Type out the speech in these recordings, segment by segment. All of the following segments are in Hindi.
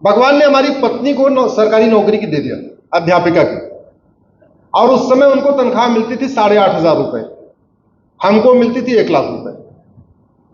भगवान ने हमारी पत्नी को सरकारी नौकरी की दे दिया, अध्यापिका की, और उस समय उनको तनख्वाह मिलती थी 8,500 रुपए, हमको मिलती थी 1,00,000 रुपए।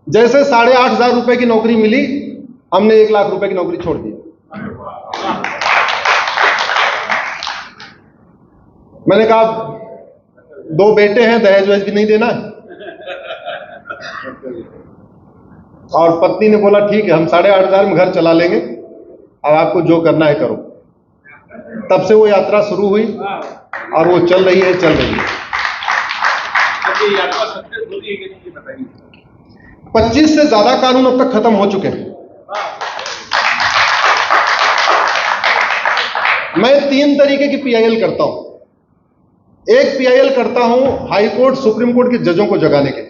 जैसे 8,500 रुपए की नौकरी मिली, हमने 1,00,000 रुपए की नौकरी छोड़ दी। मैंने कहा 2 बेटे हैं, दहेज वहेज भी नहीं देना। और पत्नी ने बोला ठीक है, हम 8,500 में घर चला लेंगे, अब आपको जो करना है करो। तब से वो यात्रा शुरू हुई और वो चल रही है, चल रही है। 25 से ज्यादा कानून अब तक खत्म हो चुके हैं। मैं 3 तरीके की पीआईएल करता हूं। एक पीआईएल करता हूं हाई कोर्ट, सुप्रीम कोर्ट के जजों को जगाने के लिए।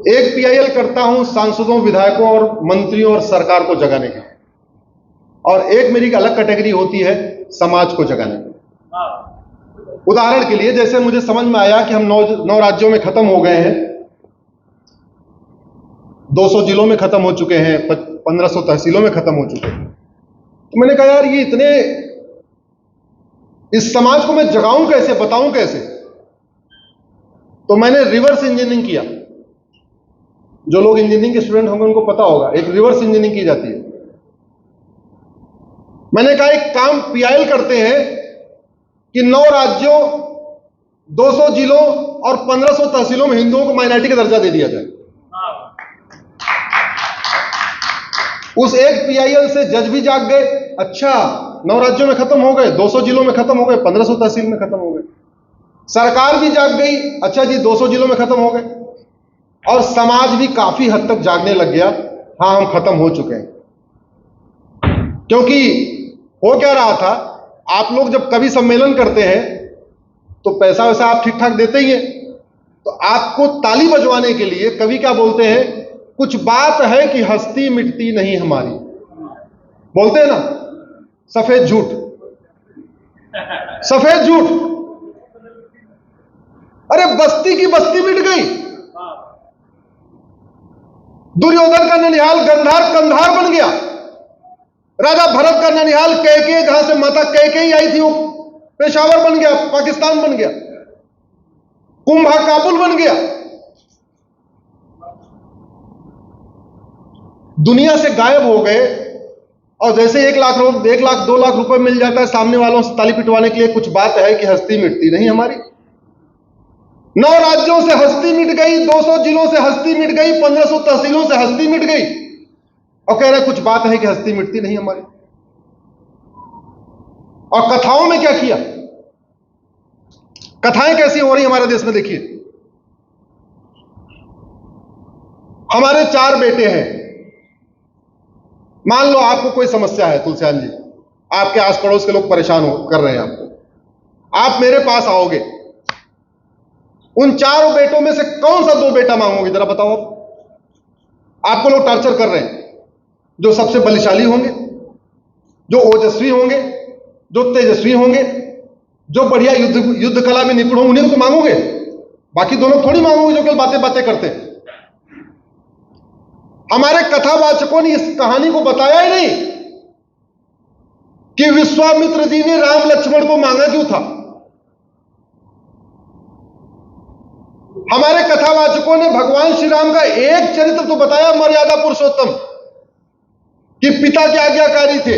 एक पीआईएल करता हूं सांसदों, विधायकों और मंत्रियों और सरकार को जगाने के लिए। और एक मेरी अलग कैटेगरी होती है समाज को जगाने के लिए। उदाहरण के लिए, जैसे मुझे समझ में आया कि हम 9 राज्यों में खत्म हो गए हैं, 200 जिलों में खत्म हो चुके हैं, 1500 तहसीलों में खत्म हो चुके हैं, तो मैंने कहा यार ये इतने, इस समाज को मैं जगाऊं कैसे, बताऊं कैसे? तो मैंने रिवर्स इंजीनियरिंग किया। जो लोग इंजीनियरिंग के स्टूडेंट होंगे उनको पता होगा, एक रिवर्स इंजीनियरिंग की जाती है। मैंने कहा एक काम पीआईएल करते हैं कि 9 राज्यों, 200 जिलों और 1500 तहसीलों में हिंदुओं को माइनॉरिटी का दर्जा दे दिया जाए। उस एक पीआईएल से जज भी जाग गए, अच्छा 9 राज्यों में खत्म हो गए, 200 जिलों में खत्म हो गए, 1500 तहसील में खत्म हो गए। सरकार भी जाग गई, अच्छा जी 200 जिलों में खत्म हो गए, और समाज भी काफी हद तक जागने लग गया, हां हम खत्म हो चुके हैं। क्योंकि हो क्या रहा था, आप लोग जब कवि सम्मेलन करते हैं तो पैसा वैसा आप ठीक ठाक देते ही हैं, तो आपको ताली बजवाने के लिए कवि क्या बोलते हैं, कुछ बात है कि हस्ती मिटती नहीं हमारी, बोलते हैं ना, सफेद झूठ, सफेद झूठ। अरे बस्ती की बस्ती मिट गई, दुर्योधन का ननिहाल गंधार कंधार बन गया, राजा भरत का ननिहाल कैकेयी, जहां से माता कैकेयी आई थी, वो पेशावर बन गया, पाकिस्तान बन गया, कुंभा काबुल बन गया। दुनिया से गायब हो गए, और जैसे 1 लाख 2 लाख रुपए मिल जाता है सामने वालों से ताली पिटवाने के लिए, कुछ बात है कि हस्ती मिटती नहीं हमारी। 9 राज्यों से हस्ती मिट गई, 200 जिलों से हस्ती मिट गई, 1500 तहसीलों से हस्ती मिट गई, और कह रहे कुछ बात है कि हस्ती मिटती नहीं हमारी। और कथाओं में क्या किया, कथाएं कैसी हो रही हमारे देश में, देखिए। हमारे 4 बेटे हैं, मान लो आपको कोई समस्या है तुलसियान जी, आपके आस पड़ोस के लोग परेशान कर रहे हैं आपको, आप मेरे पास आओगे, उन 4 बेटों में से कौन सा 2 बेटा मांगोगे, जरा बताओ। आपको लोग टॉर्चर कर रहे हैं, जो सबसे बलशाली होंगे, जो ओजस्वी होंगे, जो तेजस्वी होंगे, जो बढ़िया युद्ध कला में निपुण होंगे, उन्हीं को मांगोगे, बाकी दोनों थोड़ी मांगोगे जो केवल बातें बातें करते हैं। हमारे कथावाचकों ने इस कहानी को बताया ही नहीं कि विश्वामित्र जी ने राम लक्ष्मण को मांगा क्यों था। हमारे कथावाचकों ने भगवान श्री राम का एक चरित्र तो बताया, मर्यादा पुरुषोत्तम, कि पिता के आज्ञाकारी थे,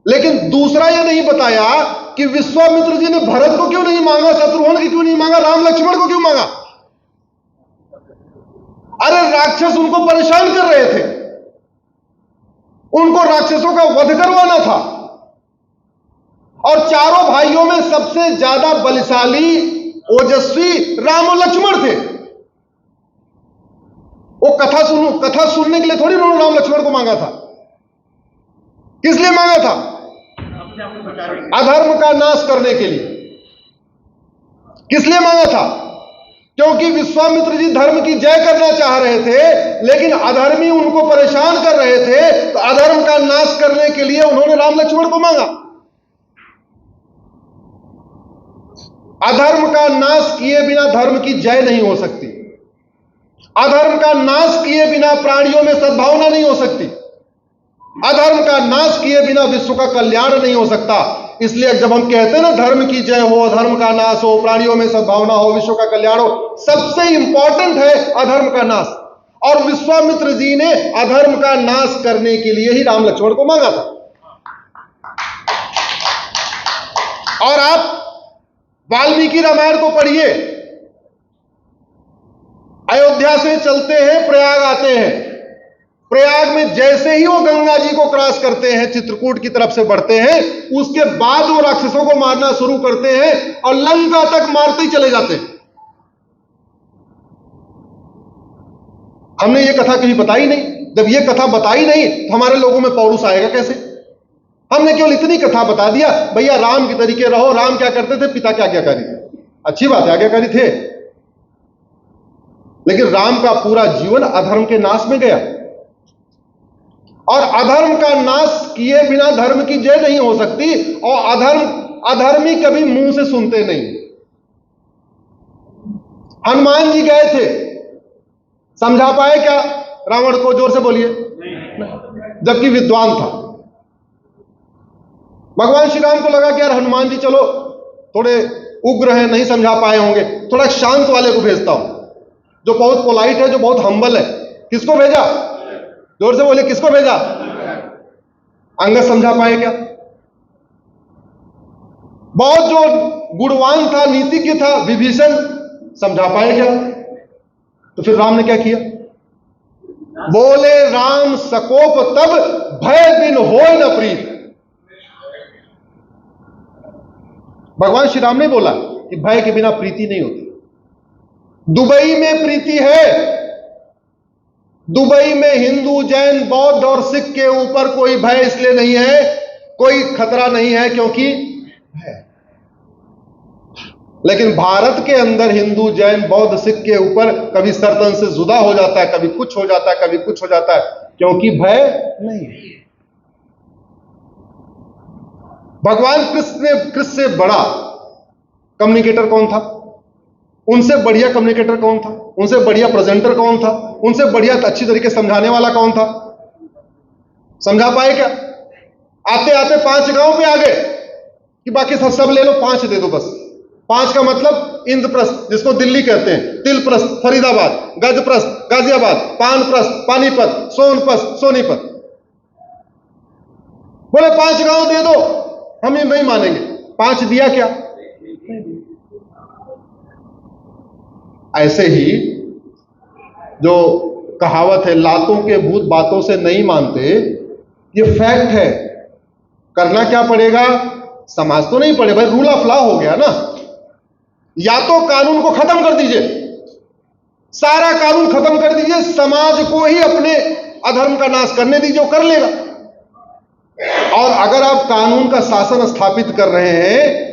लेकिन दूसरा यह नहीं बताया कि विश्वामित्र जी ने भरत को क्यों नहीं मांगा, शत्रुघ्न को क्यों नहीं मांगा, राम लक्ष्मण को क्यों मांगा। अरे राक्षस उनको परेशान कर रहे थे, उनको राक्षसों का वध करवाना था, और चारों भाइयों में सबसे ज्यादा बलशाली ओजस्वी राम और लक्ष्मण थे। वो कथा सुनने के लिए थोड़ी उन्होंने राम लक्ष्मण को मांगा था। किस लिए मांगा था? अधर्म का नाश करने के लिए। किस लिए मांगा था? क्योंकि विश्वामित्र जी धर्म की जय करना चाह रहे थे, लेकिन अधर्मी उनको परेशान कर रहे थे, तो अधर्म का नाश करने के लिए उन्होंने राम लक्ष्मण को मांगा। अधर्म का नाश किए बिना धर्म की जय नहीं हो सकती। अधर्म का नाश किए बिना प्राणियों में सद्भावना नहीं हो सकती। अधर्म का नाश किए बिना विश्व का कल्याण नहीं हो सकता। इसलिए जब हम कहते हैं ना धर्म की जय हो, अधर्म का नाश हो, प्राणियों में सद्भावना हो, विश्व का कल्याण हो, सबसे इंपॉर्टेंट है अधर्म का नाश। और विश्वामित्र जी ने अधर्म का नाश करने के लिए ही राम लक्ष्मण को मांगा था। और आप वाल्मीकि रामायण को पढ़िए, अयोध्या से चलते हैं, प्रयाग आते हैं। प्रयाग में जैसे ही वो गंगा जी को क्रॉस करते हैं, चित्रकूट की तरफ से बढ़ते हैं, उसके बाद वो राक्षसों को मारना शुरू करते हैं और लंका तक मारते ही चले जाते हैं। हमने ये कथा कहीं बताई नहीं। जब ये कथा बताई नहीं तो हमारे लोगों में पौरुष आएगा कैसे? हमने केवल इतनी कथा बता दिया, भैया राम के तरीके रहो। राम क्या करते थे? पिता क्या आज्ञाकारी थे, अच्छी बात है, आज्ञाकारी थे। लेकिन राम का पूरा जीवन अधर्म के नाश में गया। और अधर्म का नाश किए बिना धर्म की जय नहीं हो सकती। और अधर्मी कभी मुंह से सुनते नहीं। हनुमान जी गए थे, समझा पाए क्या रावण को? जोर से बोलिए। जबकि विद्वान था। भगवान श्री राम को लगा कि यार हनुमान जी चलो थोड़े उग्र हैं, नहीं समझा पाए होंगे, थोड़ा शांत वाले को भेजता हूं, जो बहुत पोलाइट है, जो बहुत हम्बल है। किसको भेजा? जोर से बोलिए, किसको भेजा? अंगद समझा पाए क्या? बहुत जो गुणवान था, नीतिज्ञ था, विभीषण समझा पाए क्या? तो फिर राम ने क्या किया? बोले राम सकोप तब भय बिन होय न प्रीत। भगवान श्री राम ने बोला कि भय के बिना प्रीति नहीं होती। दुबई में प्रीति है। दुबई में हिंदू, जैन, बौद्ध और सिख के ऊपर कोई भय इसलिए नहीं है, कोई खतरा नहीं है क्योंकि है। लेकिन भारत के अंदर हिंदू, जैन, बौद्ध, सिख के ऊपर कभी सर्तन से जुदा हो जाता है, कभी कुछ हो जाता है, कभी कुछ हो जाता है, क्योंकि भय नहीं है। भगवान कृष्ण से बड़ा कम्युनिकेटर कौन था? उनसे बढ़िया कम्युनिकेटर कौन था? उनसे बढ़िया प्रेजेंटर कौन था? उनसे बढ़िया अच्छी तरीके समझाने वाला कौन था? समझा पाए क्या? आते आते 5 गांव पे आ गए कि बाकी सब ले लो, 5 दे दो बस। 5 का मतलब इंद्रप्रस्थ, जिसको दिल्ली कहते हैं, तिलप्रस्थ फरीदाबाद, गजप्रस्थ गाजियाबाद, पानप्रस्थ पानीपत, सोनप्रस्थ सोनीपत। बोले 5 गांव दे दो, हम ये नहीं मानेंगे। 5 दिया क्या? ऐसे ही जो कहावत है, लातों के भूत बातों से नहीं मानते, ये फैक्ट है। करना क्या पड़ेगा? समाज तो नहीं पड़े भाई, रूल ऑफ लॉ हो गया ना। या तो कानून को खत्म कर दीजिए, सारा कानून खत्म कर दीजिए, समाज को ही अपने अधर्म का नाश करने दीजिए, वो कर लेगा। और अगर आप कानून का शासन स्थापित कर रहे हैं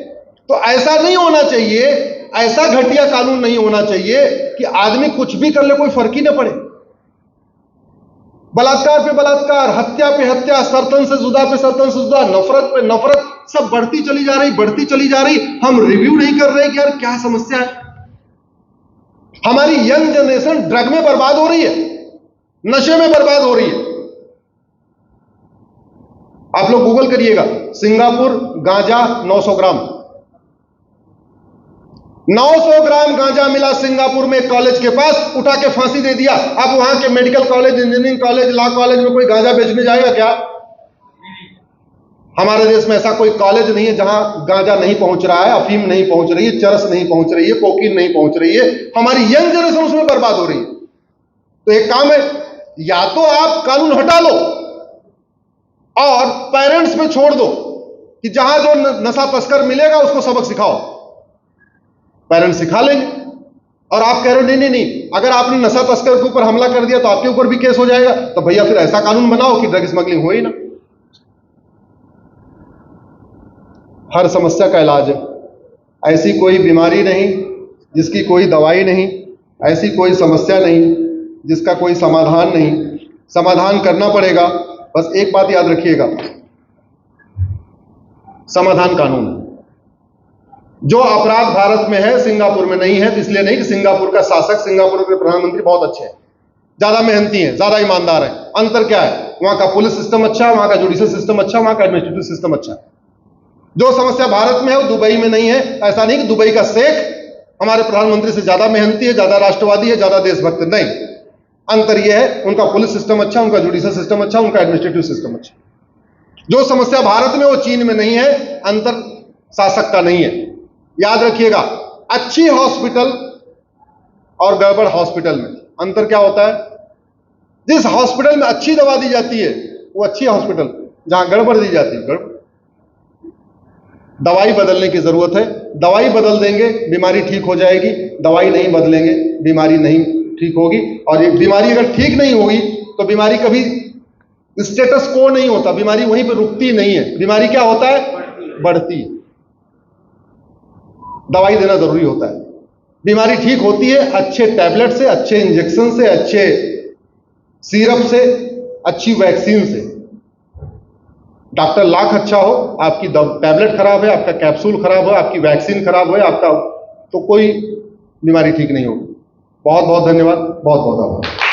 तो ऐसा नहीं होना चाहिए, ऐसा घटिया कानून नहीं होना चाहिए कि आदमी कुछ भी कर ले, कोई फर्क ही ना पड़े। बलात्कार पे बलात्कार, हत्या पे हत्या, सर्तन से जुदा पे सर्तन से जुदा, नफरत पे नफरत, सब बढ़ती चली जा रही, बढ़ती चली जा रही। हम रिव्यू नहीं कर रहे कि यार क्या समस्या है। हमारी यंग जनरेशन ड्रग में बर्बाद हो रही है, नशे में बर्बाद हो रही है। आप लोग गूगल करिएगा, सिंगापुर गांजा 900 ग्राम, 900 ग्राम गांजा मिला सिंगापुर में कॉलेज के पास, उठा के फांसी दे दिया। अब वहां के medical college, engineering college, law college में कोई गांजा बेचने जाएगा क्या? हमारे देश में ऐसा कोई कॉलेज नहीं है जहां गांजा नहीं पहुंच रहा है, अफीम नहीं पहुंच रही है, चरस नहीं पहुंच रही है, कोकीन नहीं पहुंच रही है। हमारी यंग जनरेशन उसमें बर्बाद हो रही है। तो एक काम है, या तो आप कानून हटा लो और पेरेंट्स पे छोड़ दो कि जहां जो नशा तस्कर मिलेगा उसको सबक सिखाओ। पेरेंट्स सिखा लेंगे। और आप कह रहे हो नहीं नहीं नहीं, अगर आपने नशा तस्कर के ऊपर हमला कर दिया तो आपके ऊपर भी केस हो जाएगा, तो भैया फिर ऐसा कानून बनाओ कि ड्रग स्मगलिंग हो ही ना। हर समस्या का इलाज है। ऐसी कोई बीमारी नहीं जिसकी कोई दवाई नहीं, ऐसी कोई समस्या नहीं जिसका कोई समाधान नहीं। समाधान करना पड़ेगा। बस एक बात याद रखिएगा, समाधान कानून है। जो अपराध भारत में है सिंगापुर में नहीं है, तो इसलिए नहीं कि सिंगापुर का शासक, सिंगापुर के प्रधानमंत्री बहुत अच्छे हैं। ज्यादा मेहनती हैं, ज्यादा ईमानदार हैं। अंतर क्या है? वहां का पुलिस सिस्टम अच्छा है, वहां का जुडिशियल सिस्टम अच्छा है, वहां का एडमिनिस्ट्रेटिव सिस्टम अच्छा है। जो समस्या भारत में है वो दुबई में नहीं है। ऐसा नहीं कि दुबई का शेख हमारे प्रधानमंत्री से ज्यादा मेहनती है, ज्यादा राष्ट्रवादी है, ज्यादा देशभक्त, नहीं। अंतर यह है उनका पुलिस सिस्टम अच्छा, उनका जुडिशियल सिस्टम अच्छा, उनका एडमिनिस्ट्रेटिव सिस्टम अच्छा। जो समस्या भारत में वो चीन में नहीं है। अंतर शासक का नहीं है। याद रखिएगा, अच्छी हॉस्पिटल और गड़बड़ हॉस्पिटल में अंतर क्या होता है? जिस हॉस्पिटल में अच्छी दवा दी जाती है वो अच्छी हॉस्पिटल, जहां गड़बड़ दी जाती है गड़बड़। दवाई बदलने की जरूरत है। दवाई बदल देंगे बीमारी ठीक हो जाएगी, दवाई नहीं बदलेंगे बीमारी नहीं ठीक होगी। और ये बीमारी अगर ठीक नहीं होगी तो बीमारी कभी स्टेटस को नहीं होता, बीमारी वहीं पर रुकती नहीं है, बीमारी क्या होता है? बढ़ती है। दवाई देना जरूरी होता है। बीमारी ठीक होती है अच्छे टैबलेट से, अच्छे इंजेक्शन से, अच्छे सिरप से, अच्छी वैक्सीन से। डॉक्टर लाख अच्छा हो, आपकी टैबलेट खराब है, आपका कैप्सूल खराब हो, आपकी वैक्सीन खराब हो, आपका तो कोई बीमारी ठीक नहीं होगी। बहुत बहुत धन्यवाद, बहुत बहुत आभार।